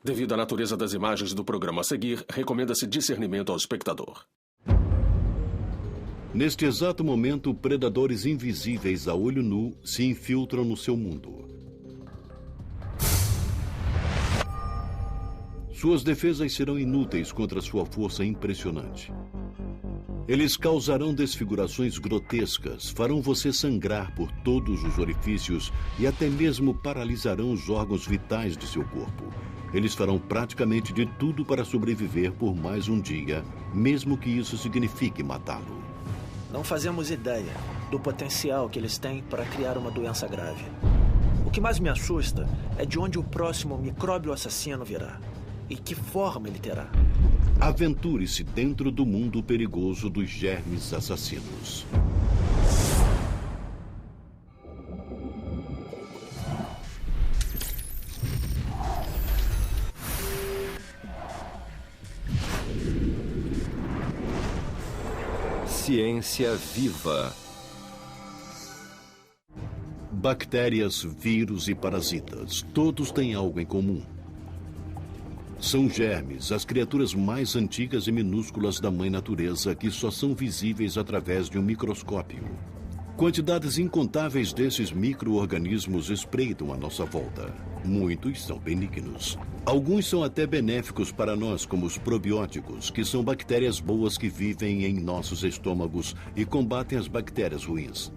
Devido à natureza das imagens do programa a seguir, recomenda-se discernimento ao espectador. Neste exato momento, predadores invisíveis a olho nu se infiltram no seu mundo. Suas defesas serão inúteis contra sua força impressionante. Eles causarão desfigurações grotescas, farão você sangrar por todos os orifícios e até mesmo paralisarão os órgãos vitais de seu corpo. Eles farão praticamente de tudo para sobreviver por mais um dia, mesmo que isso signifique matá-lo. Não fazemos ideia do potencial que eles têm para criar uma doença grave. O que mais me assusta é de onde o próximo micróbio assassino virá e que forma ele terá. Aventure-se dentro do mundo perigoso dos germes assassinos. Ciência viva. Bactérias, vírus e parasitas, todos têm algo em comum. São germes, as criaturas mais antigas e minúsculas da mãe natureza que só são visíveis através de um microscópio. Quantidades incontáveis desses micro-organismos espreitam à nossa volta. Muitos são benignos. Alguns são até benéficos para nós, como os probióticos, que são bactérias boas que vivem em nossos estômagos e combatem as bactérias ruins.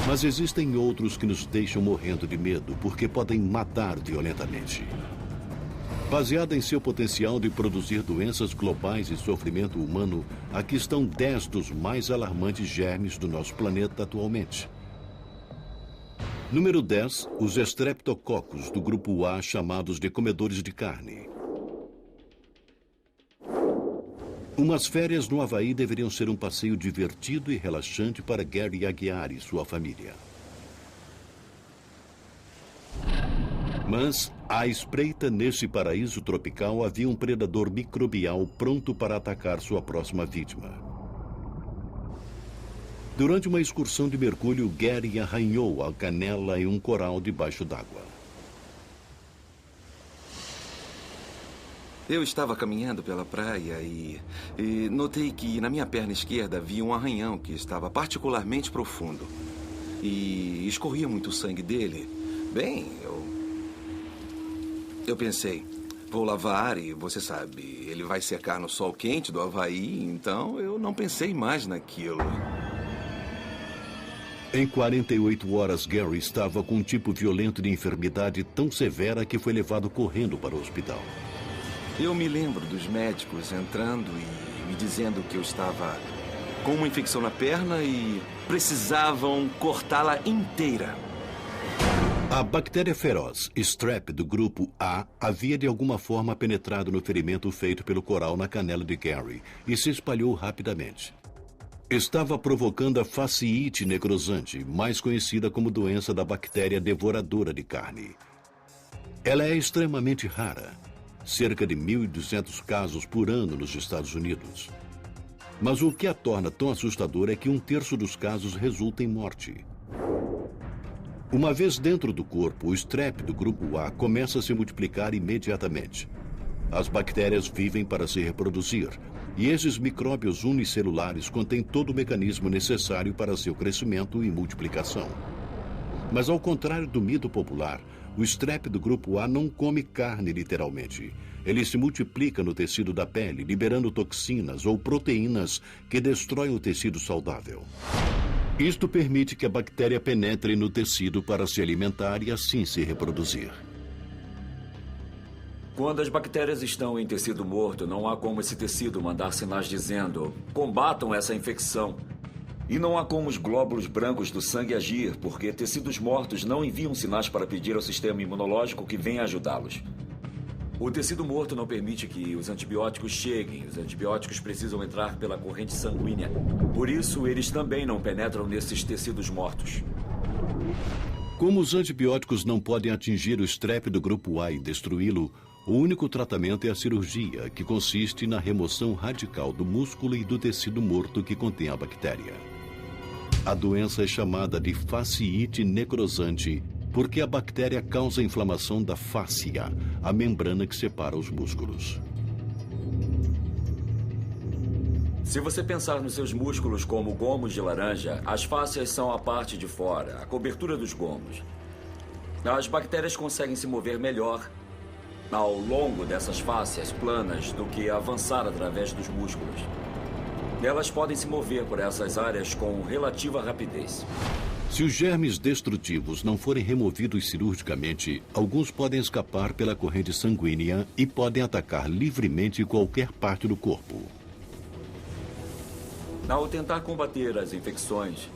Mas existem outros que nos deixam morrendo de medo porque podem matar violentamente. Baseada em seu potencial de produzir doenças globais e sofrimento humano, aqui estão 10 dos mais alarmantes germes do nosso planeta atualmente. Número 10, os estreptococos do grupo A, chamados de comedores de carne. Umas férias no Havaí deveriam ser um passeio divertido e relaxante para Gary Aguiar e sua família. Mas, à espreita nesse paraíso tropical, havia um predador microbial pronto para atacar sua próxima vítima. Durante uma excursão de mergulho, Gary arranhou a canela em um coral debaixo d'água. Eu estava caminhando pela praia e notei que na minha perna esquerda havia um arranhão que estava particularmente profundo. E escorria muito sangue dele. Bem, eu pensei, vou lavar e, você sabe, ele vai secar no sol quente do Havaí, então eu não pensei mais naquilo. Em 48 horas, Gary estava com um tipo violento de enfermidade tão severa que foi levado correndo para o hospital. Eu me lembro dos médicos entrando e me dizendo que eu estava com uma infecção na perna e precisavam cortá-la inteira. A bactéria feroz, Strep, do grupo A, havia de alguma forma penetrado no ferimento feito pelo coral na canela de Gary e se espalhou rapidamente. Estava provocando a fasciite necrosante, mais conhecida como doença da bactéria devoradora de carne. Ela é extremamente rara, cerca de 1.200 casos por ano nos Estados Unidos. Mas o que a torna tão assustadora é que 1/3 dos casos resulta em morte. Uma vez dentro do corpo, o Strep do grupo A começa a se multiplicar imediatamente. As bactérias vivem para se reproduzir, e esses micróbios unicelulares contêm todo o mecanismo necessário para seu crescimento e multiplicação. Mas ao contrário do mito popular, o Strep do grupo A não come carne literalmente. Ele se multiplica no tecido da pele, liberando toxinas ou proteínas que destroem o tecido saudável. Isto permite que a bactéria penetre no tecido para se alimentar e assim se reproduzir. Quando as bactérias estão em tecido morto, não há como esse tecido mandar sinais dizendo combatam essa infecção. E não há como os glóbulos brancos do sangue agir, porque tecidos mortos não enviam sinais para pedir ao sistema imunológico que venha ajudá-los. O tecido morto não permite que os antibióticos cheguem. Os antibióticos precisam entrar pela corrente sanguínea. Por isso, eles também não penetram nesses tecidos mortos. Como os antibióticos não podem atingir o Strep do grupo A e destruí-lo, o único tratamento é a cirurgia, que consiste na remoção radical do músculo e do tecido morto que contém a bactéria. A doença é chamada de fasciite necrosante porque a bactéria causa inflamação da fáscia, a membrana que separa os músculos. Se você pensar nos seus músculos como gomos de laranja, as fáscias são a parte de fora, a cobertura dos gomos. As bactérias conseguem se mover melhor ao longo dessas fáscias planas do que avançar através dos músculos. Elas podem se mover por essas áreas com relativa rapidez. Se os germes destrutivos não forem removidos cirurgicamente, alguns podem escapar pela corrente sanguínea e podem atacar livremente qualquer parte do corpo. Ao tentar combater as infecções,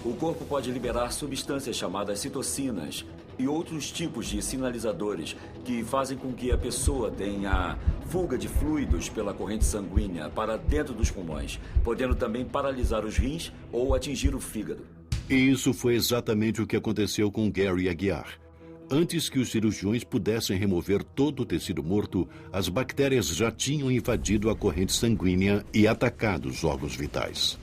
o corpo pode liberar substâncias chamadas citocinas e outros tipos de sinalizadores que fazem com que a pessoa tenha fuga de fluidos pela corrente sanguínea para dentro dos pulmões, podendo também paralisar os rins ou atingir o fígado. E isso foi exatamente o que aconteceu com Gary Aguiar. Antes que os cirurgiões pudessem remover todo o tecido morto, as bactérias já tinham invadido a corrente sanguínea e atacado os órgãos vitais.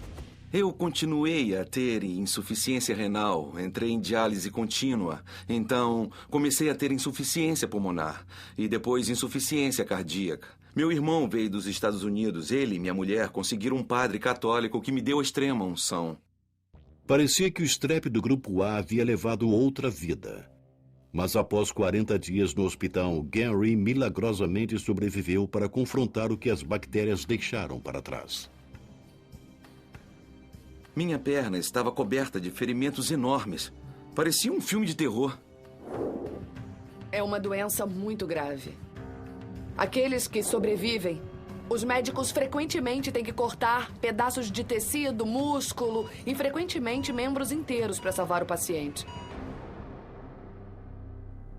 Eu continuei a ter insuficiência renal, entrei em diálise contínua, então comecei a ter insuficiência pulmonar e depois insuficiência cardíaca. Meu irmão veio dos Estados Unidos, ele e minha mulher conseguiram um padre católico que me deu a extrema unção. Parecia que o strep do grupo A havia levado outra vida. Mas após 40 dias no hospital, Gary milagrosamente sobreviveu para confrontar o que as bactérias deixaram para trás. Minha perna estava coberta de ferimentos enormes. Parecia um filme de terror. É uma doença muito grave. Aqueles que sobrevivem, os médicos frequentemente têm que cortar pedaços de tecido, músculo e frequentemente membros inteiros para salvar o paciente.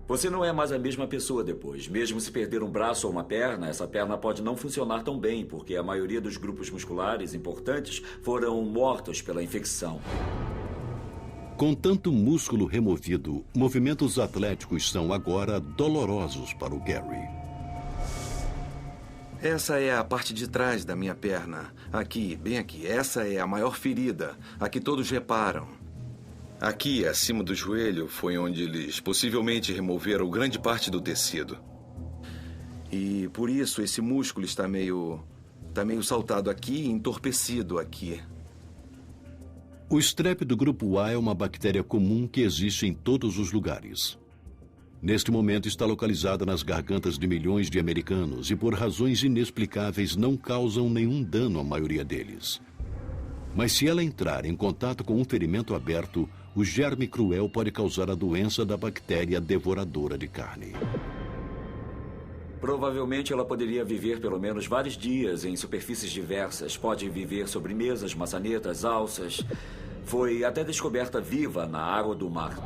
Você não é mais a mesma pessoa depois. Mesmo se perder um braço ou uma perna, essa perna pode não funcionar tão bem, porque a maioria dos grupos musculares importantes foram mortos pela infecção. Com tanto músculo removido, movimentos atléticos são agora dolorosos para o Gary. Essa é a parte de trás da minha perna. Aqui, bem aqui. Essa é a maior ferida, a que todos reparam. Aqui, acima do joelho, foi onde eles possivelmente removeram grande parte do tecido. E por isso esse músculo está meio saltado aqui e entorpecido aqui. O strep do grupo A é uma bactéria comum que existe em todos os lugares. Neste momento está localizada nas gargantas de milhões de americanos e por razões inexplicáveis não causam nenhum dano à maioria deles. Mas se ela entrar em contato com um ferimento aberto, o germe cruel pode causar a doença da bactéria devoradora de carne. Provavelmente ela poderia viver pelo menos vários dias em superfícies diversas. Pode viver sobre mesas, maçanetas, alças. Foi até descoberta viva na água do mar.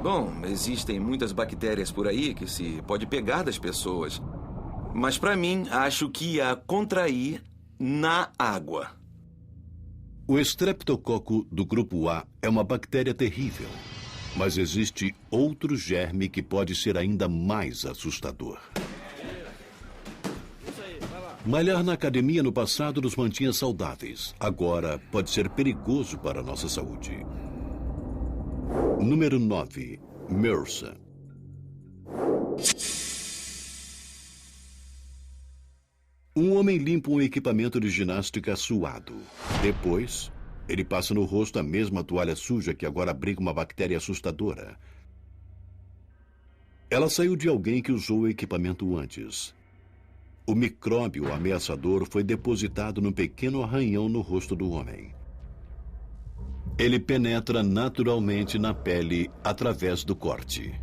Bom, existem muitas bactérias por aí que se pode pegar das pessoas. Mas para mim, acho que ia contrair na água. O estreptococo do grupo A é uma bactéria terrível, mas existe outro germe que pode ser ainda mais assustador. Malhar na academia no passado nos mantinha saudáveis. Agora pode ser perigoso para a nossa saúde. Número 9. MRSA. Um homem limpa um equipamento de ginástica suado. Depois, ele passa no rosto a mesma toalha suja que agora abriga uma bactéria assustadora. Ela saiu de alguém que usou o equipamento antes. O micróbio ameaçador foi depositado num pequeno arranhão no rosto do homem. Ele penetra naturalmente na pele através do corte.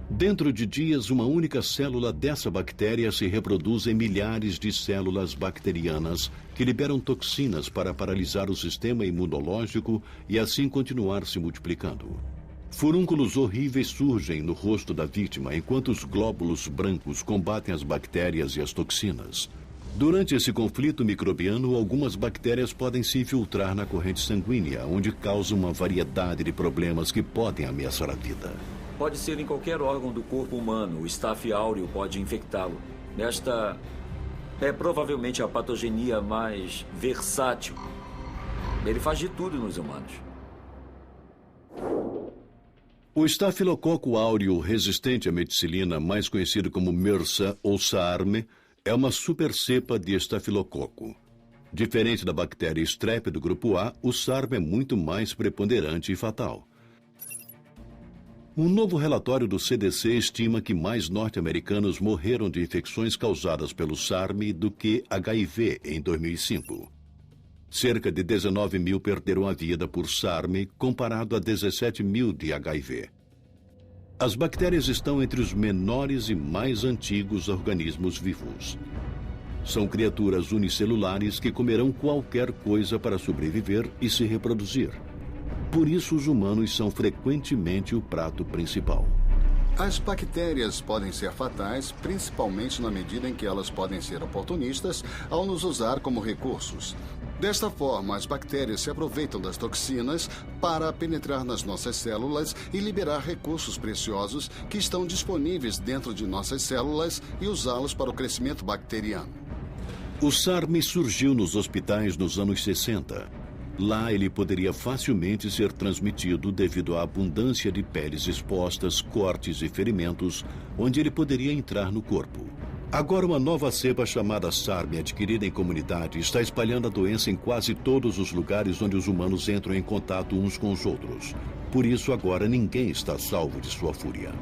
Dentro de dias, uma única célula dessa bactéria se reproduz em milhares de células bacterianas que liberam toxinas para paralisar o sistema imunológico e assim continuar se multiplicando. Furúnculos horríveis surgem no rosto da vítima enquanto os glóbulos brancos combatem as bactérias e as toxinas. Durante esse conflito microbiano, algumas bactérias podem se infiltrar na corrente sanguínea, onde causam uma variedade de problemas que podem ameaçar a vida. Pode ser em qualquer órgão do corpo humano. O Staph áureo pode infectá-lo. Esta é provavelmente a patogenia mais versátil. Ele faz de tudo nos humanos. O estafilococo áureo resistente à meticilina, mais conhecido como MRSA ou SARM, é uma supercepa de estafilococo. Diferente da bactéria Strep do grupo A, o SARM é muito mais preponderante e fatal. Um novo relatório do CDC estima que mais norte-americanos morreram de infecções causadas pelo SARM do que HIV em 2005. Cerca de 19 mil perderam a vida por SARM, comparado a 17 mil de HIV. As bactérias estão entre os menores e mais antigos organismos vivos. São criaturas unicelulares que comerão qualquer coisa para sobreviver e se reproduzir. Por isso, os humanos são frequentemente o prato principal. As bactérias podem ser fatais, principalmente na medida em que elas podem ser oportunistas ao nos usar como recursos. Desta forma, as bactérias se aproveitam das toxinas para penetrar nas nossas células e liberar recursos preciosos que estão disponíveis dentro de nossas células e usá-los para o crescimento bacteriano. O SARM surgiu nos hospitais nos anos 60. Lá ele poderia facilmente ser transmitido devido à abundância de peles expostas, cortes e ferimentos, onde ele poderia entrar no corpo. Agora, uma nova cepa chamada SARM, adquirida em comunidade, está espalhando a doença em quase todos os lugares onde os humanos entram em contato uns com os outros. Por isso, agora ninguém está salvo de sua fúria.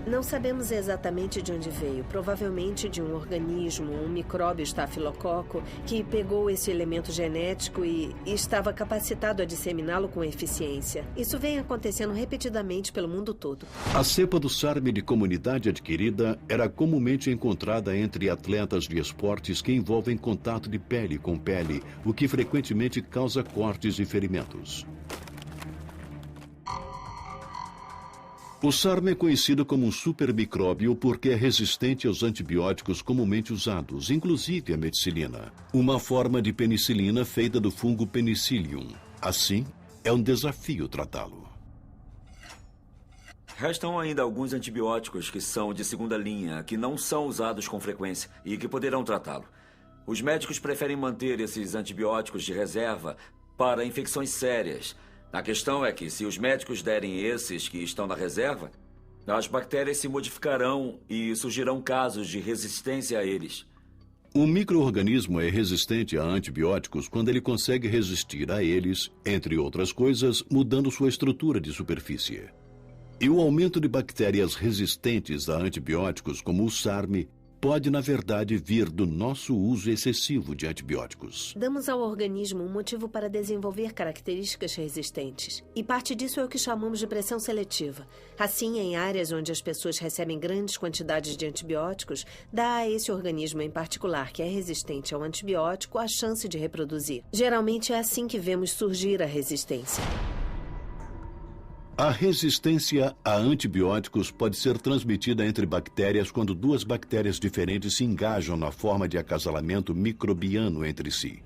Não sabemos exatamente de onde veio. Provavelmente de um organismo, um micróbio estafilococo, que pegou esse elemento genético e estava capacitado a disseminá-lo com eficiência. Isso vem acontecendo repetidamente pelo mundo todo. A cepa do SARM de comunidade adquirida era comumente encontrada entre atletas de esportes que envolvem contato de pele com pele, o que frequentemente causa cortes e ferimentos. O SARM é conhecido como um supermicróbio porque é resistente aos antibióticos comumente usados, inclusive a meticilina, uma forma de penicilina feita do fungo Penicillium. Assim, é um desafio tratá-lo. Restam ainda alguns antibióticos que são de segunda linha, que não são usados com frequência e que poderão tratá-lo. Os médicos preferem manter esses antibióticos de reserva para infecções sérias. A questão é que, se os médicos derem esses que estão na reserva, as bactérias se modificarão e surgirão casos de resistência a eles. Um micro-organismo é resistente a antibióticos quando ele consegue resistir a eles, entre outras coisas, mudando sua estrutura de superfície. E o aumento de bactérias resistentes a antibióticos, como o SARM, pode, na verdade, vir do nosso uso excessivo de antibióticos. Damos ao organismo um motivo para desenvolver características resistentes. E parte disso é o que chamamos de pressão seletiva. Assim, em áreas onde as pessoas recebem grandes quantidades de antibióticos, dá a esse organismo em particular, que é resistente ao antibiótico, a chance de reproduzir. Geralmente é assim que vemos surgir a resistência. A resistência a antibióticos pode ser transmitida entre bactérias quando duas bactérias diferentes se engajam na forma de acasalamento microbiano entre si.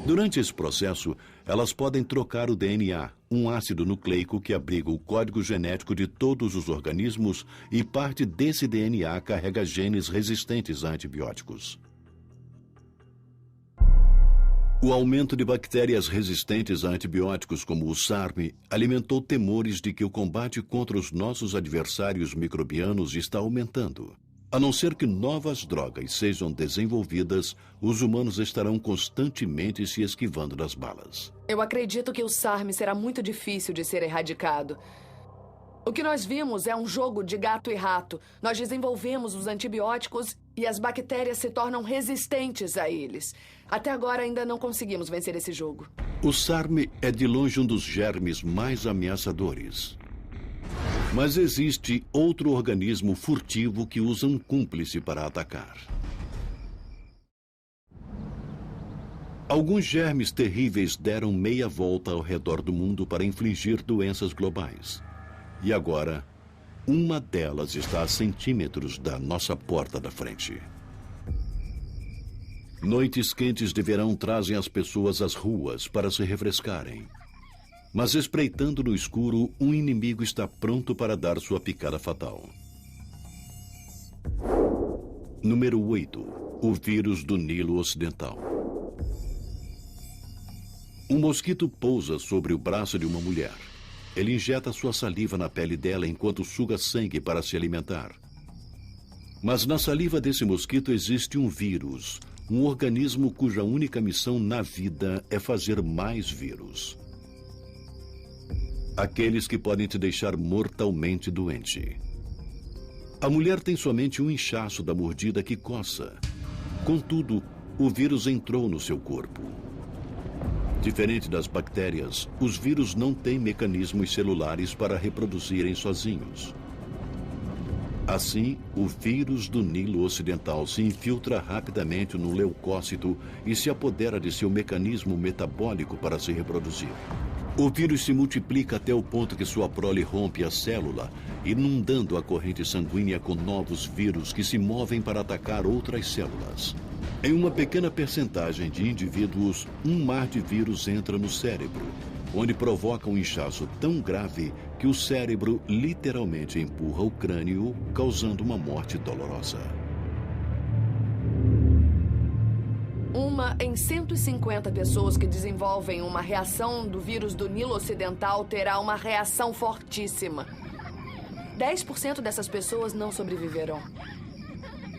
Durante esse processo, elas podem trocar o DNA, um ácido nucleico que abriga o código genético de todos os organismos, e parte desse DNA carrega genes resistentes a antibióticos. O aumento de bactérias resistentes a antibióticos, como o SARM, alimentou temores de que o combate contra os nossos adversários microbianos está aumentando. A não ser que novas drogas sejam desenvolvidas, os humanos estarão constantemente se esquivando das balas. Eu acredito que o SARM será muito difícil de ser erradicado. O que nós vimos é um jogo de gato e rato. Nós desenvolvemos os antibióticos e as bactérias se tornam resistentes a eles. Até agora ainda não conseguimos vencer esse jogo. O SARM é de longe um dos germes mais ameaçadores. Mas existe outro organismo furtivo que usa um cúmplice para atacar. Alguns germes terríveis deram meia volta ao redor do mundo para infligir doenças globais. E agora, uma delas está a centímetros da nossa porta da frente. Noites quentes de verão trazem as pessoas às ruas para se refrescarem. Mas espreitando no escuro, um inimigo está pronto para dar sua picada fatal. Número 8. O vírus do Nilo Ocidental. Um mosquito pousa sobre o braço de uma mulher. ele injeta sua saliva na pele dela enquanto suga sangue para se alimentar. Mas na saliva desse mosquito existe um vírus, um organismo cuja única missão na vida é fazer mais vírus. Aqueles que podem te deixar mortalmente doente. A mulher tem somente um inchaço da mordida que coça. Contudo, o vírus entrou no seu corpo. Diferente das bactérias, os vírus não têm mecanismos celulares para reproduzirem sozinhos. Assim, o vírus do Nilo Ocidental se infiltra rapidamente no leucócito e se apodera de seu mecanismo metabólico para se reproduzir. O vírus se multiplica até o ponto que sua prole rompe a célula, inundando a corrente sanguínea com novos vírus que se movem para atacar outras células. Em uma pequena percentagem de indivíduos, um mar de vírus entra no cérebro, onde provoca um inchaço tão grave que o cérebro literalmente empurra o crânio, causando uma morte dolorosa. Uma em 150 pessoas que desenvolvem uma reação do vírus do Nilo Ocidental terá uma reação fortíssima. 10% dessas pessoas não sobreviverão.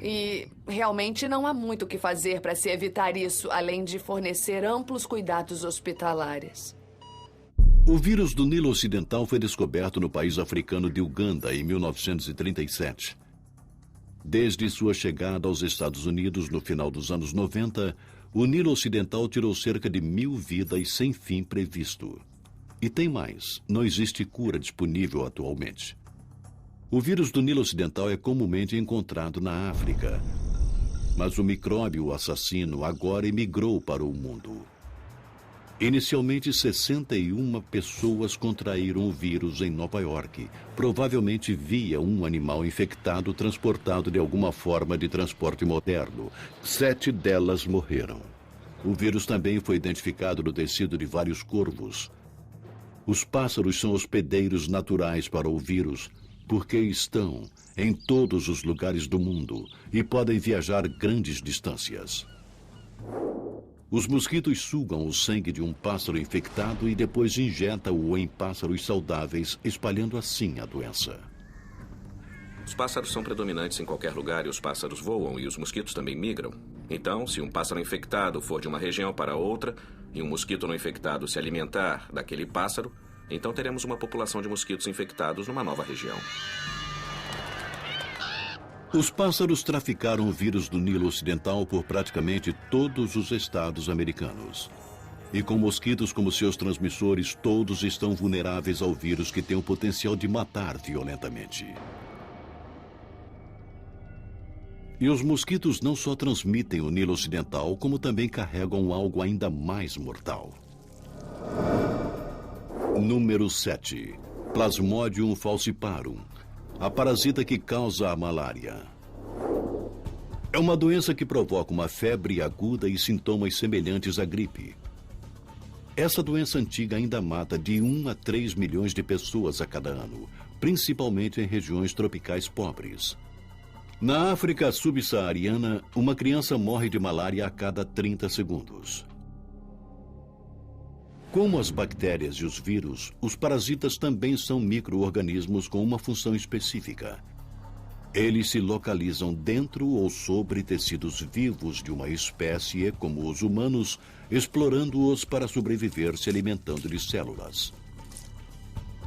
E realmente não há muito o que fazer para se evitar isso, além de fornecer amplos cuidados hospitalares. O vírus do Nilo Ocidental foi descoberto no país africano de Uganda em 1937. Desde sua chegada aos Estados Unidos no final dos anos 90, o Nilo Ocidental tirou cerca de 1.000 vidas sem fim previsto. E tem mais, não existe cura disponível atualmente. O vírus do Nilo Ocidental é comumente encontrado na África, mas o micróbio assassino agora emigrou para o mundo. Inicialmente, 61 pessoas contraíram o vírus em Nova York, provavelmente via um animal infectado transportado de alguma forma de transporte moderno. 7 delas morreram. O vírus também foi identificado no tecido de vários corvos. Os pássaros são hospedeiros naturais para o vírus, porque estão em todos os lugares do mundo e podem viajar grandes distâncias. Os mosquitos sugam o sangue de um pássaro infectado e depois injetam-o em pássaros saudáveis, espalhando assim a doença. Os pássaros são predominantes em qualquer lugar e os pássaros voam e os mosquitos também migram. Então, se um pássaro infectado for de uma região para outra e um mosquito não infectado se alimentar daquele pássaro, então teremos uma população de mosquitos infectados numa nova região. Os pássaros traficaram o vírus do Nilo Ocidental por praticamente todos os estados americanos. E com mosquitos como seus transmissores, todos estão vulneráveis ao vírus que tem o potencial de matar violentamente. E os mosquitos não só transmitem o Nilo Ocidental, como também carregam algo ainda mais mortal. Número 7. Plasmodium falciparum. A parasita que causa a malária. É uma doença que provoca uma febre aguda e sintomas semelhantes à gripe. Essa doença antiga ainda mata de 1 a 3 milhões de pessoas a cada ano, principalmente em regiões tropicais pobres. Na África subsaariana, uma criança morre de malária a cada 30 segundos. Como as bactérias e os vírus, os parasitas também são micro-organismos com uma função específica. Eles se localizam dentro ou sobre tecidos vivos de uma espécie, como os humanos, explorando-os para sobreviver se alimentando de células.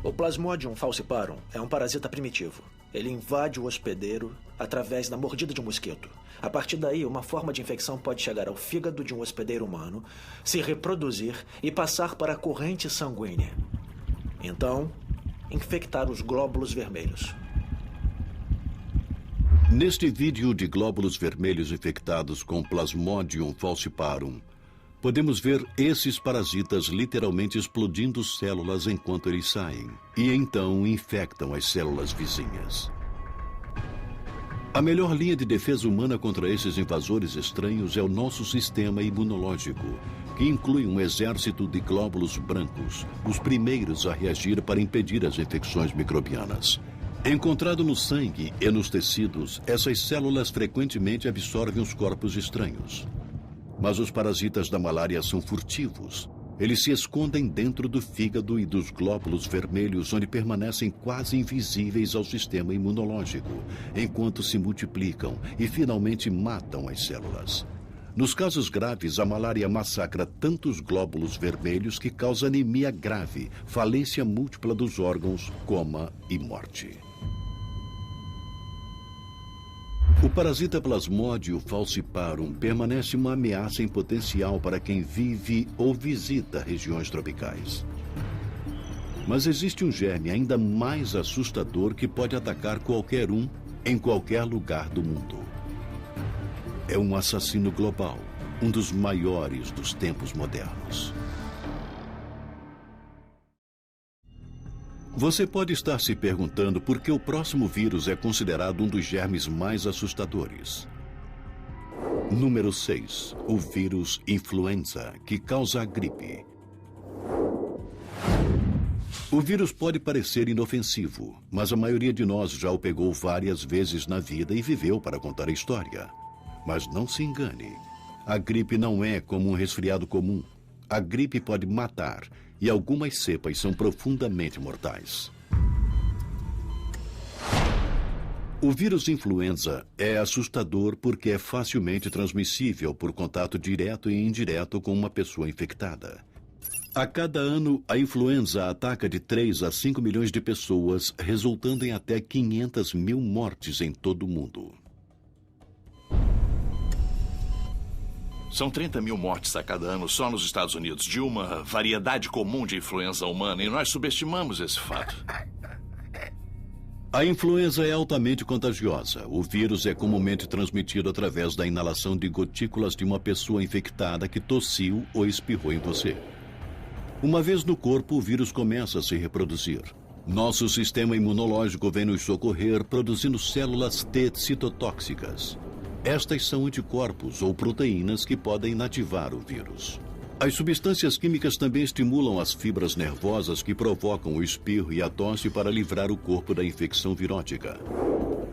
O Plasmodium falciparum é um parasita primitivo. Ele invade o hospedeiro através da mordida de um mosquito. A partir daí, uma forma de infecção pode chegar ao fígado de um hospedeiro humano, se reproduzir e passar para a corrente sanguínea. Então, infectar os glóbulos vermelhos. Neste vídeo de glóbulos vermelhos infectados com Plasmodium falciparum, podemos ver esses parasitas literalmente explodindo células enquanto eles saem, e então infectam as células vizinhas. A melhor linha de defesa humana contra esses invasores estranhos é o nosso sistema imunológico, que inclui um exército de glóbulos brancos, os primeiros a reagir para impedir as infecções microbianas. Encontrado no sangue e nos tecidos, essas células frequentemente absorvem os corpos estranhos. Mas os parasitas da malária são furtivos. Eles se escondem dentro do fígado e dos glóbulos vermelhos, onde permanecem quase invisíveis ao sistema imunológico, enquanto se multiplicam e finalmente matam as células. Nos casos graves, a malária massacra tantos glóbulos vermelhos que causa anemia grave, falência múltipla dos órgãos, coma e morte. O parasita Plasmodium falciparum permanece uma ameaça em potencial para quem vive ou visita regiões tropicais. Mas existe um germe ainda mais assustador que pode atacar qualquer um em qualquer lugar do mundo. É um assassino global, um dos maiores dos tempos modernos. Você pode estar se perguntando por que o próximo vírus é considerado um dos germes mais assustadores. Número 6. O vírus influenza, que causa a gripe. O vírus pode parecer inofensivo, mas a maioria de nós já o pegou várias vezes na vida e viveu para contar a história. Mas não se engane, a gripe não é como um resfriado comum. A gripe pode matar, e algumas cepas são profundamente mortais. O vírus influenza é assustador porque é facilmente transmissível por contato direto e indireto com uma pessoa infectada. A cada ano, a influenza ataca de 3 a 5 milhões de pessoas, resultando em até 500 mil mortes em todo o mundo. São 30 mil mortes a cada ano só nos Estados Unidos, de uma variedade comum de influenza humana, e nós subestimamos esse fato. A influenza é altamente contagiosa. O vírus é comumente transmitido através da inalação de gotículas de uma pessoa infectada que tossiu ou espirrou em você. Uma vez no corpo, o vírus começa a se reproduzir. Nosso sistema imunológico vem nos socorrer produzindo células T citotóxicas. Estas são anticorpos ou proteínas que podem inativar o vírus. As substâncias químicas também estimulam as fibras nervosas que provocam o espirro e a tosse para livrar o corpo da infecção virótica.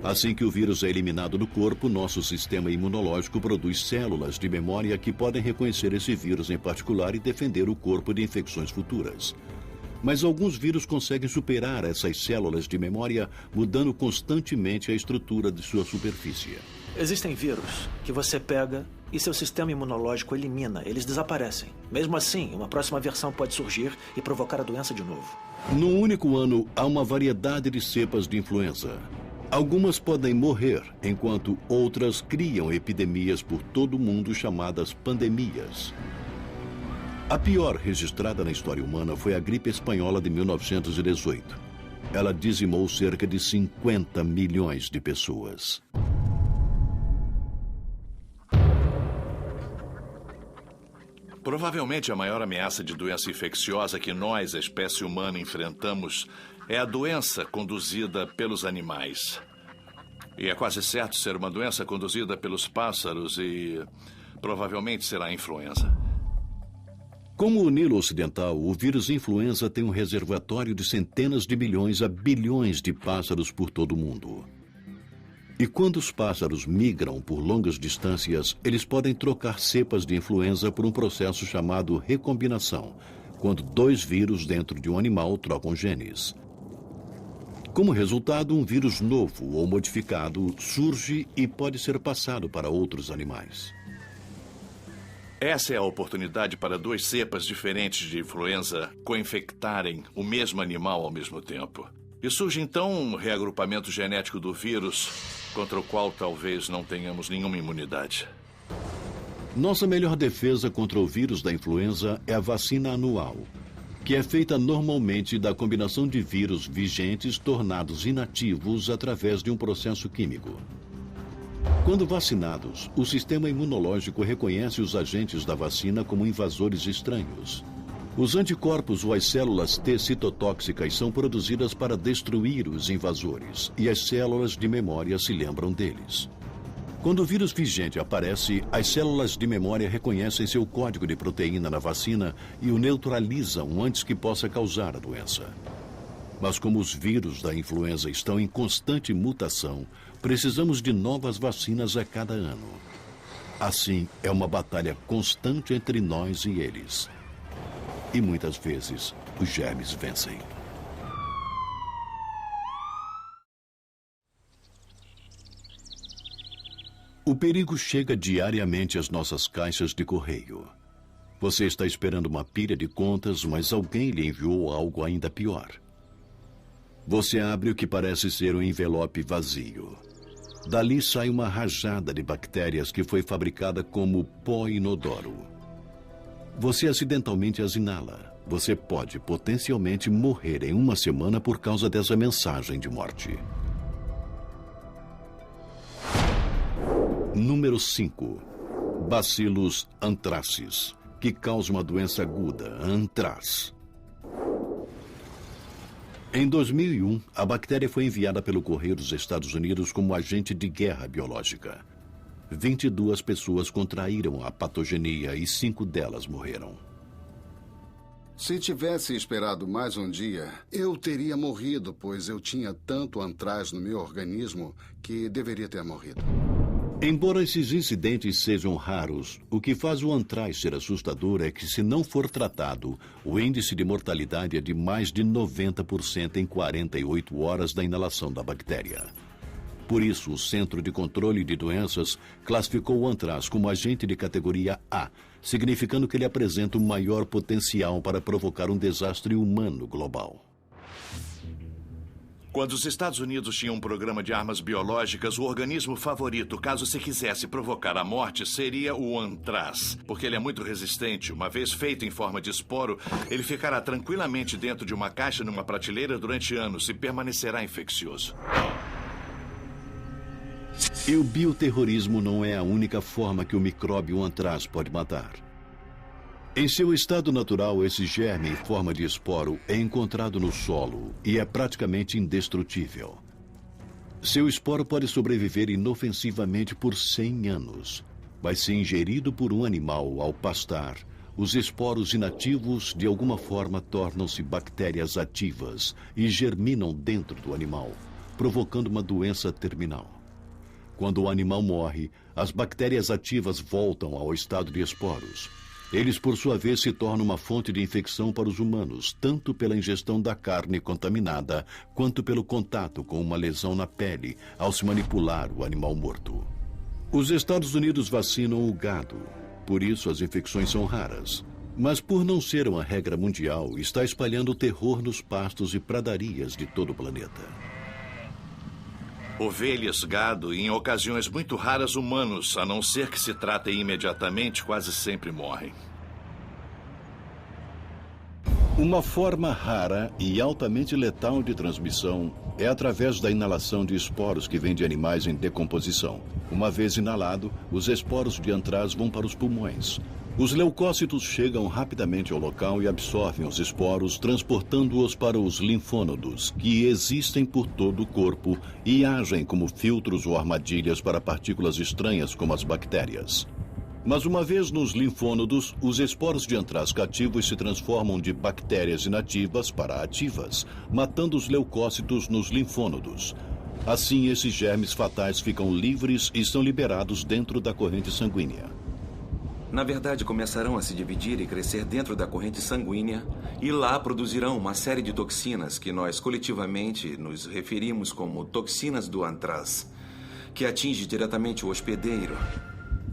Assim que o vírus é eliminado do corpo, nosso sistema imunológico produz células de memória que podem reconhecer esse vírus em particular e defender o corpo de infecções futuras. Mas alguns vírus conseguem superar essas células de memória, mudando constantemente a estrutura de sua superfície. Existem vírus que você pega e seu sistema imunológico elimina, eles desaparecem. Mesmo assim, uma próxima versão pode surgir e provocar a doença de novo. Num único ano, há uma variedade de cepas de influenza. Algumas podem morrer, enquanto outras criam epidemias por todo o mundo chamadas pandemias. A pior registrada na história humana foi a gripe espanhola de 1918. Ela dizimou cerca de 50 milhões de pessoas. Provavelmente a maior ameaça de doença infecciosa que nós, a espécie humana, enfrentamos é a doença conduzida pelos animais. E é quase certo ser uma doença conduzida pelos pássaros e provavelmente será a influenza. Como o Nilo Ocidental, o vírus influenza tem um reservatório de centenas de milhões a bilhões de pássaros por todo o mundo. E quando os pássaros migram por longas distâncias, eles podem trocar cepas de influenza por um processo chamado recombinação, quando 2 vírus dentro de um animal trocam genes. Como resultado, um vírus novo ou modificado surge e pode ser passado para outros animais. Essa é a oportunidade para 2 cepas diferentes de influenza co-infectarem o mesmo animal ao mesmo tempo. E surge então um reagrupamento genético do vírus, contra o qual talvez não tenhamos nenhuma imunidade. Nossa melhor defesa contra o vírus da influenza é a vacina anual, que é feita normalmente da combinação de vírus vigentes tornados inativos através de um processo químico. Quando vacinados, o sistema imunológico reconhece os agentes da vacina como invasores estranhos. Os anticorpos ou as células T citotóxicas são produzidas para destruir os invasores, e as células de memória se lembram deles. Quando o vírus vigente aparece, as células de memória reconhecem seu código de proteína na vacina e o neutralizam antes que possa causar a doença. Mas como os vírus da influenza estão em constante mutação, precisamos de novas vacinas a cada ano. Assim, é uma batalha constante entre nós e eles. E muitas vezes, os germes vencem. O perigo chega diariamente às nossas caixas de correio. Você está esperando uma pilha de contas, mas alguém lhe enviou algo ainda pior. Você abre o que parece ser um envelope vazio. Dali sai uma rajada de bactérias que foi fabricada como pó inodoro. Você acidentalmente as inala. Você pode potencialmente morrer em uma semana por causa dessa mensagem de morte. Número 5. Bacillus anthracis, que causa uma doença aguda, antraz. Em 2001, a bactéria foi enviada pelo correio dos Estados Unidos como agente de guerra biológica. 22 pessoas contraíram a patogenia e 5 delas morreram. Se tivesse esperado mais um dia, eu teria morrido, pois eu tinha tanto antraz no meu organismo que deveria ter morrido. Embora esses incidentes sejam raros, o que faz o antraz ser assustador é que, se não for tratado, o índice de mortalidade é de mais de 90% em 48 horas da inalação da bactéria. Por isso, o Centro de Controle de Doenças classificou o antraz como agente de categoria A, significando que ele apresenta o maior potencial para provocar um desastre humano global. Quando os Estados Unidos tinham um programa de armas biológicas, o organismo favorito, caso se quisesse provocar a morte, seria o antraz. Porque ele é muito resistente. Uma vez feito em forma de esporo, ele ficará tranquilamente dentro de uma caixa numa prateleira durante anos e permanecerá infeccioso. E o bioterrorismo não é a única forma que o micróbio antraz pode matar. Em seu estado natural, esse germe em forma de esporo é encontrado no solo e é praticamente indestrutível. Seu esporo pode sobreviver inofensivamente por 100 anos. Mas se ingerido por um animal ao pastar, os esporos inativos de alguma forma tornam-se bactérias ativas e germinam dentro do animal, provocando uma doença terminal. Quando o animal morre, as bactérias ativas voltam ao estado de esporos. Eles, por sua vez, se tornam uma fonte de infecção para os humanos, tanto pela ingestão da carne contaminada, quanto pelo contato com uma lesão na pele ao se manipular o animal morto. Os Estados Unidos vacinam o gado, por isso as infecções são raras. Mas por não ser uma regra mundial, está espalhando o terror nos pastos e pradarias de todo o planeta. Ovelhas, gado e, em ocasiões muito raras, humanos, a não ser que se tratem imediatamente, quase sempre morrem. Uma forma rara e altamente letal de transmissão é através da inalação de esporos que vêm de animais em decomposição. Uma vez inalado, os esporos de antraz vão para os pulmões. Os leucócitos chegam rapidamente ao local e absorvem os esporos, transportando-os para os linfônodos, que existem por todo o corpo e agem como filtros ou armadilhas para partículas estranhas como as bactérias. Mas uma vez nos linfônodos, os esporos de antraz cativos se transformam de bactérias inativas para ativas, matando os leucócitos nos linfônodos. Assim, esses germes fatais ficam livres e são liberados dentro da corrente sanguínea. Na verdade, começarão a se dividir e crescer dentro da corrente sanguínea e lá produzirão uma série de toxinas que nós coletivamente nos referimos como toxinas do antraz, que atinge diretamente o hospedeiro.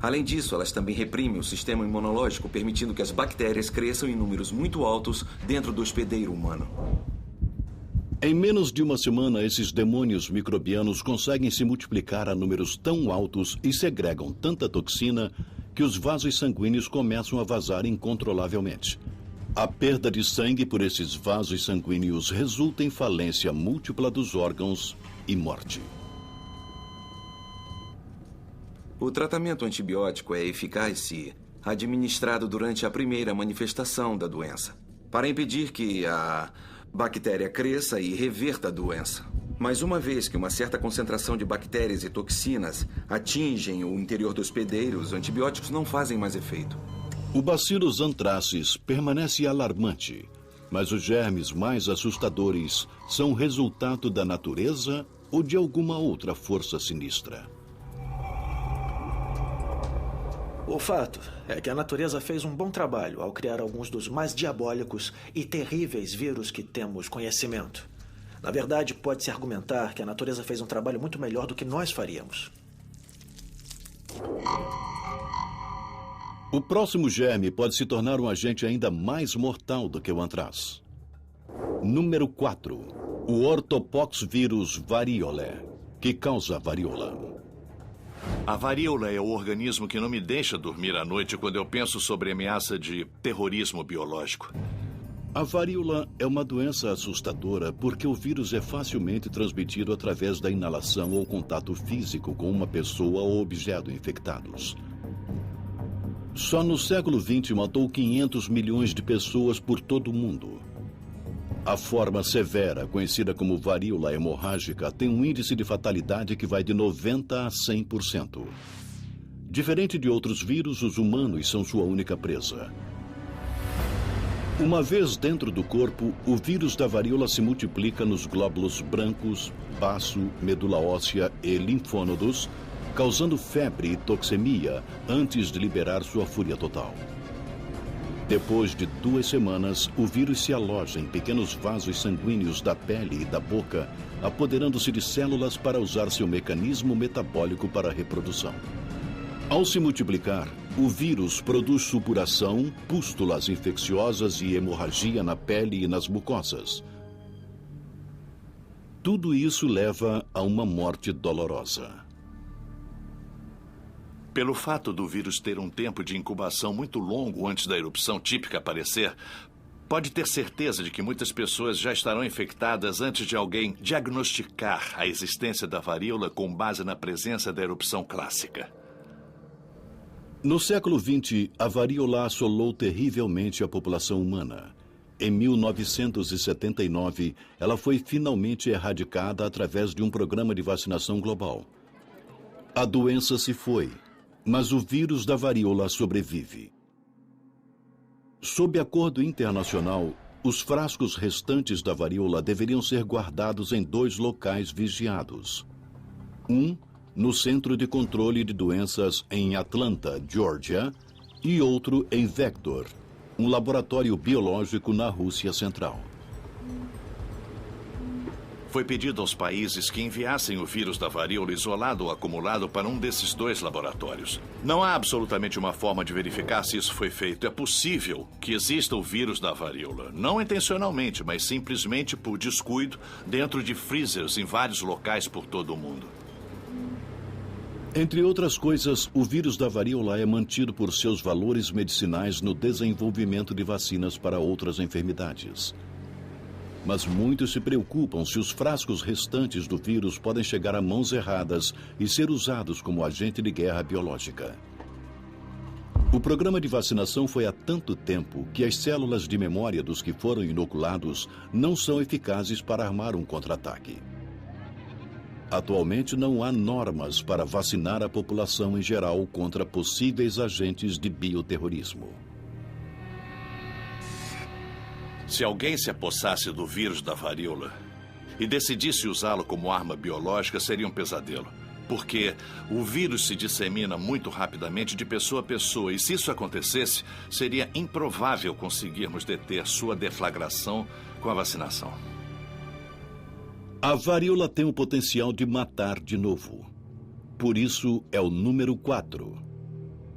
Além disso, elas também reprimem o sistema imunológico, permitindo que as bactérias cresçam em números muito altos dentro do hospedeiro humano. Em menos de uma semana, esses demônios microbianos conseguem se multiplicar a números tão altos e segregam tanta toxina que os vasos sanguíneos começam a vazar incontrolavelmente. A perda de sangue por esses vasos sanguíneos resulta em falência múltipla dos órgãos e morte. O tratamento antibiótico é eficaz se administrado durante a primeira manifestação da doença, para impedir que a bactéria cresça e reverta a doença. Mas uma vez que uma certa concentração de bactérias e toxinas atingem o interior do hospedeiro, os antibióticos não fazem mais efeito. O Bacillus anthracis permanece alarmante, mas os germes mais assustadores são resultado da natureza ou de alguma outra força sinistra. O fato é que a natureza fez um bom trabalho ao criar alguns dos mais diabólicos e terríveis vírus que temos conhecimento. Na verdade, pode-se argumentar que a natureza fez um trabalho muito melhor do que nós faríamos. O próximo germe pode se tornar um agente ainda mais mortal do que o antraz. Número 4. O ortopoxvírus variolae, que causa varíola. A varíola é o organismo que não me deixa dormir à noite quando eu penso sobre a ameaça de terrorismo biológico. A varíola é uma doença assustadora porque o vírus é facilmente transmitido através da inalação ou contato físico com uma pessoa ou objeto infectados. Só no século XX matou 500 milhões de pessoas por todo o mundo. A forma severa, conhecida como varíola hemorrágica, tem um índice de fatalidade que vai de 90% a 100%. Diferente de outros vírus, os humanos são sua única presa. Uma vez dentro do corpo, o vírus da varíola se multiplica nos glóbulos brancos, baço, medula óssea e linfônodos, causando febre e toxemia antes de liberar sua fúria total. Depois de 2 semanas, o vírus se aloja em pequenos vasos sanguíneos da pele e da boca, apoderando-se de células para usar seu mecanismo metabólico para a reprodução. Ao se multiplicar, o vírus produz supuração, pústulas infecciosas e hemorragia na pele e nas mucosas. Tudo isso leva a uma morte dolorosa. Pelo fato do vírus ter um tempo de incubação muito longo antes da erupção típica aparecer, pode ter certeza de que muitas pessoas já estarão infectadas antes de alguém diagnosticar a existência da varíola com base na presença da erupção clássica. No século XX, a varíola assolou terrivelmente a população humana. Em 1979, ela foi finalmente erradicada através de um programa de vacinação global. A doença se foi, mas o vírus da varíola sobrevive. Sob acordo internacional, os frascos restantes da varíola deveriam ser guardados em 2 locais vigiados. Um no Centro de Controle de Doenças em Atlanta, Geórgia, e outro em Vector, um laboratório biológico na Rússia Central. Foi pedido aos países que enviassem o vírus da varíola isolado ou acumulado para um desses 2 laboratórios. Não há absolutamente uma forma de verificar se isso foi feito. É possível que exista o vírus da varíola, não intencionalmente, mas simplesmente por descuido, dentro de freezers em vários locais por todo o mundo. Entre outras coisas, o vírus da varíola é mantido por seus valores medicinais no desenvolvimento de vacinas para outras enfermidades. Mas muitos se preocupam se os frascos restantes do vírus podem chegar a mãos erradas e ser usados como agente de guerra biológica. O programa de vacinação foi há tanto tempo que as células de memória dos que foram inoculados não são eficazes para armar um contra-ataque. Atualmente não há normas para vacinar a população em geral contra possíveis agentes de bioterrorismo. Se alguém se apossasse do vírus da varíola e decidisse usá-lo como arma biológica, seria um pesadelo. Porque o vírus se dissemina muito rapidamente de pessoa a pessoa, e se isso acontecesse, seria improvável conseguirmos deter sua deflagração com a vacinação. A varíola tem o potencial de matar de novo. Por isso é o número 4.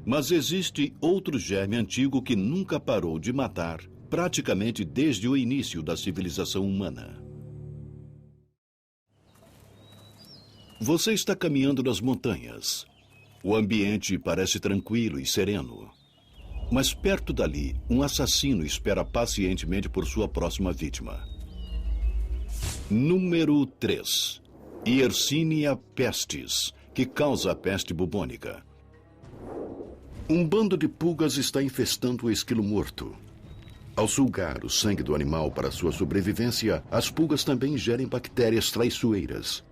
Mas existe outro germe antigo que nunca parou de matar, praticamente desde o início da civilização humana. Você está caminhando nas montanhas. O ambiente parece tranquilo e sereno. Mas perto dali, um assassino espera pacientemente por sua próxima vítima. Número 3. Yersinia pestis, que causa a peste bubônica. Um bando de pulgas está infestando o esquilo morto. Ao sugar o sangue do animal para sua sobrevivência, as pulgas também ingerem bactérias traiçoeiras.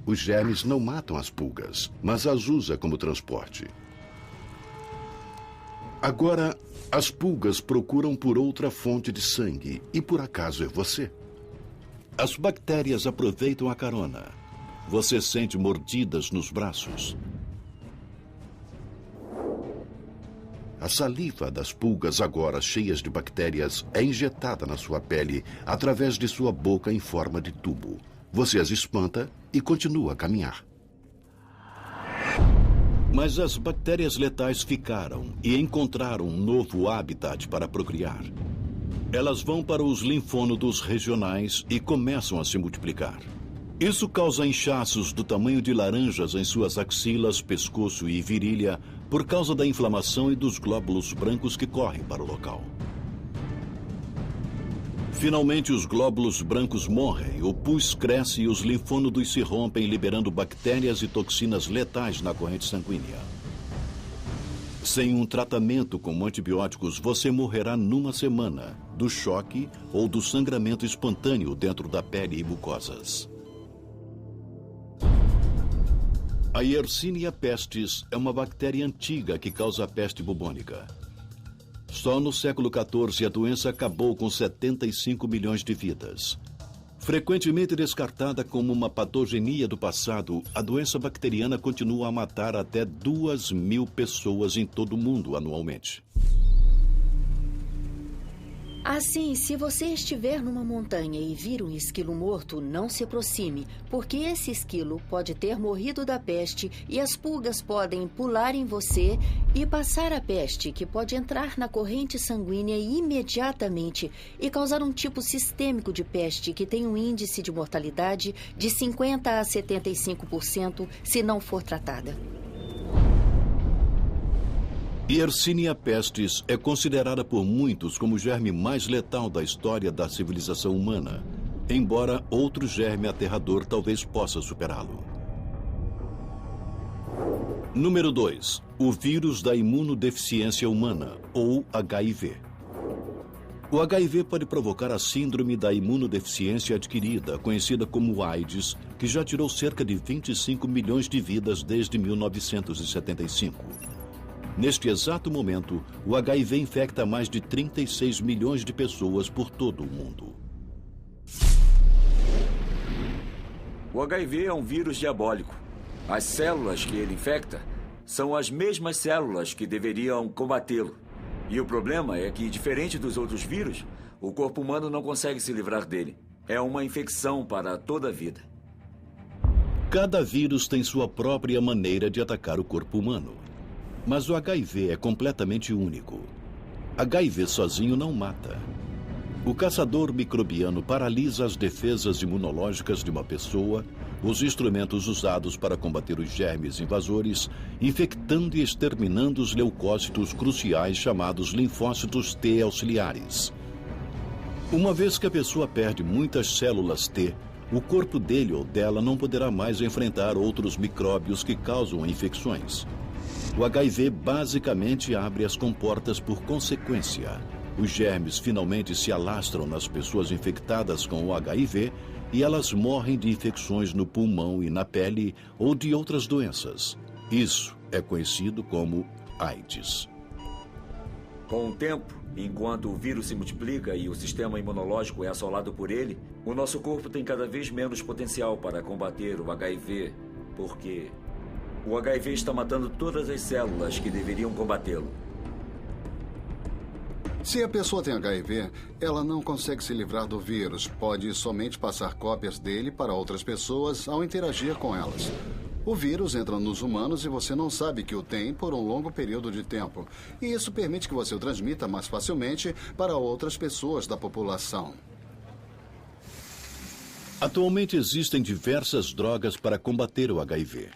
Os germes não matam as pulgas, mas as usa como transporte. Agora, as pulgas procuram por outra fonte de sangue, e por acaso é você. As bactérias aproveitam a carona. Você sente mordidas nos braços. A saliva das pulgas, agora cheias de bactérias, é injetada na sua pele através de sua boca em forma de tubo. Você as espanta e continua a caminhar. Mas as bactérias letais ficaram e encontraram um novo habitat para procriar. Elas vão para os linfônodos regionais e começam a se multiplicar. Isso causa inchaços do tamanho de laranjas em suas axilas, pescoço e virilha por causa da inflamação e dos glóbulos brancos que correm para o local. Finalmente, os glóbulos brancos morrem, o pus cresce e os linfônodos se rompem, liberando bactérias e toxinas letais na corrente sanguínea. Sem um tratamento com antibióticos, você morrerá numa semana do choque ou do sangramento espontâneo dentro da pele e mucosas. A Yersinia pestis é uma bactéria antiga que causa a peste bubônica. Só no século XIV a doença acabou com 75 milhões de vidas. Frequentemente descartada como uma patogenia do passado, a doença bacteriana continua a matar até 2.000 pessoas em todo o mundo anualmente. Assim, se você estiver numa montanha e vir um esquilo morto, não se aproxime, porque esse esquilo pode ter morrido da peste e as pulgas podem pular em você e passar a peste, que pode entrar na corrente sanguínea imediatamente e causar um tipo sistêmico de peste que tem um índice de mortalidade de 50% a 75% se não for tratada. Yersinia pestis é considerada por muitos como o germe mais letal da história da civilização humana, embora outro germe aterrador talvez possa superá-lo. Número 2. O vírus da imunodeficiência humana, ou HIV. O HIV pode provocar a síndrome da imunodeficiência adquirida, conhecida como AIDS, que já tirou cerca de 25 milhões de vidas desde 1975. Neste exato momento, o HIV infecta mais de 36 milhões de pessoas por todo o mundo. O HIV é um vírus diabólico. As células que ele infecta são as mesmas células que deveriam combatê-lo. E o problema é que, diferente dos outros vírus, o corpo humano não consegue se livrar dele. É uma infecção para toda a vida. Cada vírus tem sua própria maneira de atacar o corpo humano. Mas o HIV é completamente único. HIV sozinho não mata. O caçador microbiano paralisa as defesas imunológicas de uma pessoa, os instrumentos usados para combater os germes invasores, infectando e exterminando os leucócitos cruciais chamados linfócitos T auxiliares. Uma vez que a pessoa perde muitas células T, o corpo dele ou dela não poderá mais enfrentar outros micróbios que causam infecções. O HIV basicamente abre as comportas por consequência. Os germes finalmente se alastram nas pessoas infectadas com o HIV e elas morrem de infecções no pulmão e na pele ou de outras doenças. Isso é conhecido como AIDS. Com o tempo, enquanto o vírus se multiplica e o sistema imunológico é assolado por ele, o nosso corpo tem cada vez menos potencial para combater o HIV, porque o HIV está matando todas as células que deveriam combatê-lo. Se a pessoa tem HIV, ela não consegue se livrar do vírus. Pode somente passar cópias dele para outras pessoas ao interagir com elas. O vírus entra nos humanos e você não sabe que o tem por um longo período de tempo. E isso permite que você o transmita mais facilmente para outras pessoas da população. Atualmente existem diversas drogas para combater o HIV.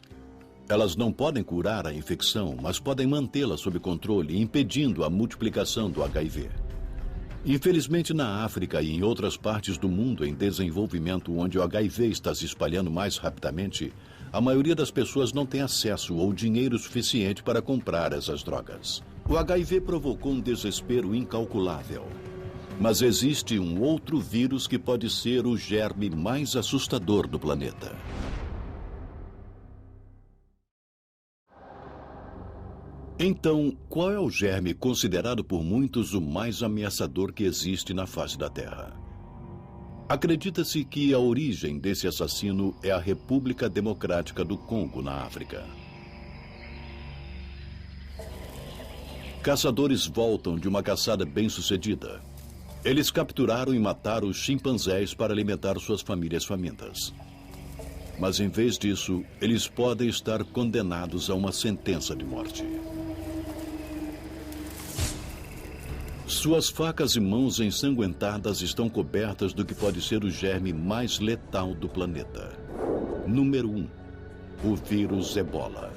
Elas não podem curar a infecção, mas podem mantê-la sob controle, impedindo a multiplicação do HIV. Infelizmente, na África e em outras partes do mundo em desenvolvimento onde o HIV está se espalhando mais rapidamente, a maioria das pessoas não tem acesso ou dinheiro suficiente para comprar essas drogas. O HIV provocou um desespero incalculável. Mas existe um outro vírus que pode ser o germe mais assustador do planeta. Então, qual é o germe considerado por muitos o mais ameaçador que existe na face da Terra? Acredita-se que a origem desse assassino é a República Democrática do Congo, na África. Caçadores voltam de uma caçada bem-sucedida. Eles capturaram e mataram os chimpanzés para alimentar suas famílias famintas. Mas, em vez disso, eles podem estar condenados a uma sentença de morte. Suas facas e mãos ensanguentadas estão cobertas do que pode ser o germe mais letal do planeta. Número 1. O vírus Ebola.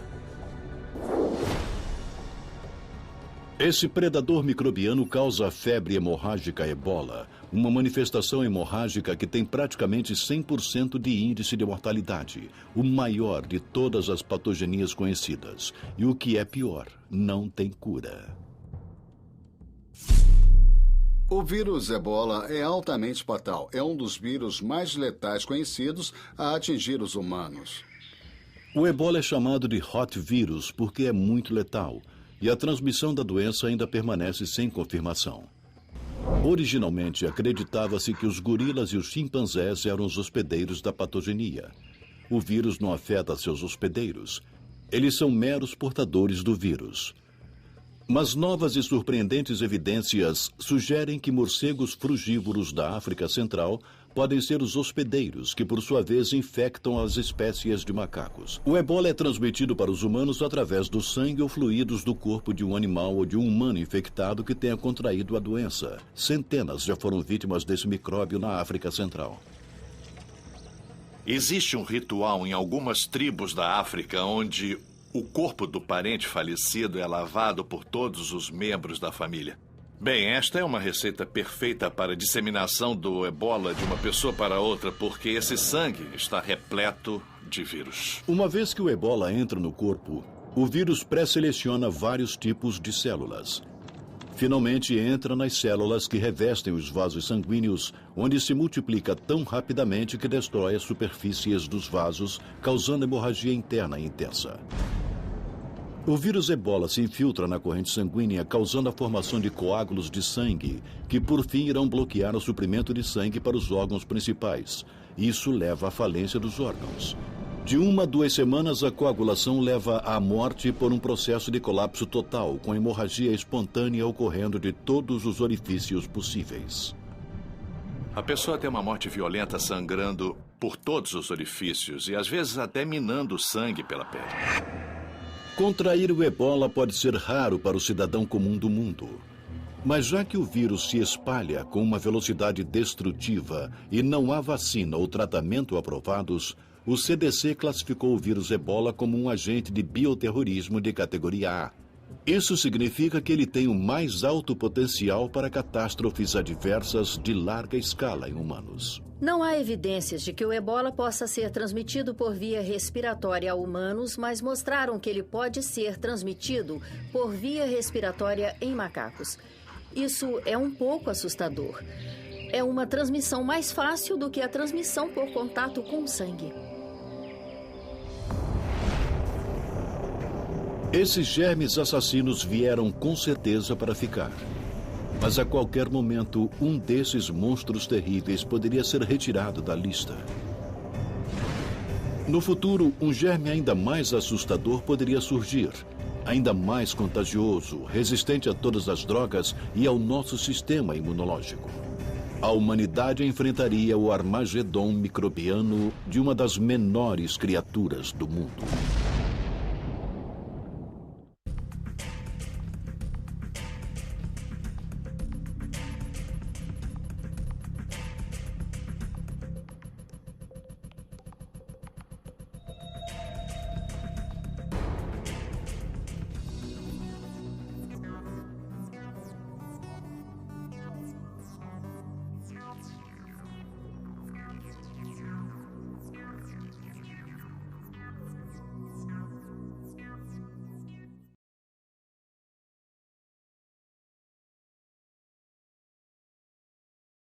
Esse predador microbiano causa a febre hemorrágica Ebola, uma manifestação hemorrágica que tem praticamente 100% de índice de mortalidade, o maior de todas as patogenias conhecidas. E o que é pior, não tem cura. O vírus Ebola é altamente fatal. É um dos vírus mais letais conhecidos a atingir os humanos. O Ebola é chamado de hot vírus porque é muito letal. E a transmissão da doença ainda permanece sem confirmação. Originalmente, acreditava-se que os gorilas e os chimpanzés eram os hospedeiros da patogenia. O vírus não afeta seus hospedeiros. Eles são meros portadores do vírus. Mas novas e surpreendentes evidências sugerem que morcegos frugívoros da África Central podem ser os hospedeiros, que por sua vez infectam as espécies de macacos. O Ebola é transmitido para os humanos através do sangue ou fluidos do corpo de um animal ou de um humano infectado que tenha contraído a doença. Centenas já foram vítimas desse micróbio na África Central. Existe um ritual em algumas tribos da África onde o corpo do parente falecido é lavado por todos os membros da família. Bem, esta é uma receita perfeita para a disseminação do Ebola de uma pessoa para outra, porque esse sangue está repleto de vírus. Uma vez que o Ebola entra no corpo, o vírus pré-seleciona vários tipos de células. Finalmente entra nas células que revestem os vasos sanguíneos, onde se multiplica tão rapidamente que destrói as superfícies dos vasos, causando hemorragia interna intensa. O vírus Ebola se infiltra na corrente sanguínea, causando a formação de coágulos de sangue, que por fim irão bloquear o suprimento de sangue para os órgãos principais. Isso leva à falência dos órgãos. De 1 a 2 semanas, a coagulação leva à morte por um processo de colapso total, com hemorragia espontânea ocorrendo de todos os orifícios possíveis. A pessoa tem uma morte violenta sangrando por todos os orifícios e às vezes até minando o sangue pela pele. Contrair o Ebola pode ser raro para o cidadão comum do mundo. Mas já que o vírus se espalha com uma velocidade destrutiva e não há vacina ou tratamento aprovados, o CDC classificou o vírus Ebola como um agente de bioterrorismo de categoria A. Isso significa que ele tem o mais alto potencial para catástrofes adversas de larga escala em humanos. Não há evidências de que o Ebola possa ser transmitido por via respiratória a humanos, mas mostraram que ele pode ser transmitido por via respiratória em macacos. Isso é um pouco assustador. É uma transmissão mais fácil do que a transmissão por contato com sangue. Esses germes assassinos vieram com certeza para ficar. Mas a qualquer momento, um desses monstros terríveis poderia ser retirado da lista. No futuro, um germe ainda mais assustador poderia surgir. Ainda mais contagioso, resistente a todas as drogas e ao nosso sistema imunológico. A humanidade enfrentaria o Armagedon microbiano de uma das menores criaturas do mundo.